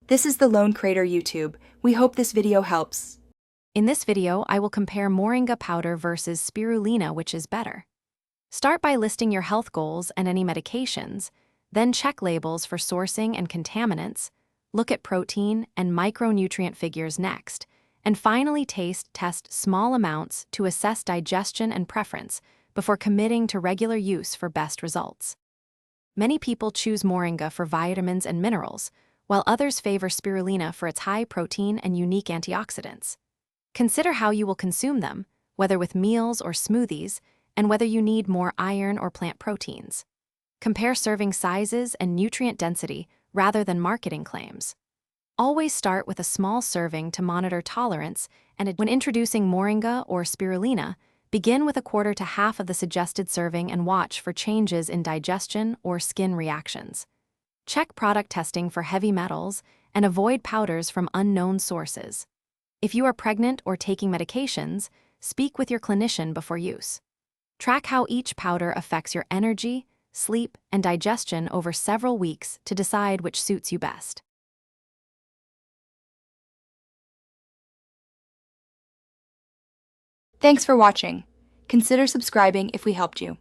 This is the Lone Crater YouTube. We hope this video helps. In this video, I will compare Moringa powder versus Spirulina, which is better. Start by listing your health goals and any medications, then check labels for sourcing and contaminants, look at protein and micronutrient figures next, and finally test small amounts to assess digestion and preference before committing to regular use for best results. Many people choose Moringa for vitamins and minerals, while others favor Spirulina for its high protein and unique antioxidants. Consider how you will consume them, whether with meals or smoothies, and whether you need more iron or plant proteins. Compare serving sizes and nutrient density rather than marketing claims. Always start with a small serving to monitor tolerance, and when introducing Moringa or Spirulina, begin with a quarter to half of the suggested serving and watch for changes in digestion or skin reactions. Check product testing for heavy metals and avoid powders from unknown sources. If you are pregnant or taking medications, speak with your clinician before use. Track how each powder affects your energy, sleep, and digestion over several weeks to decide which suits you best. Thanks for watching. Consider subscribing if we helped you.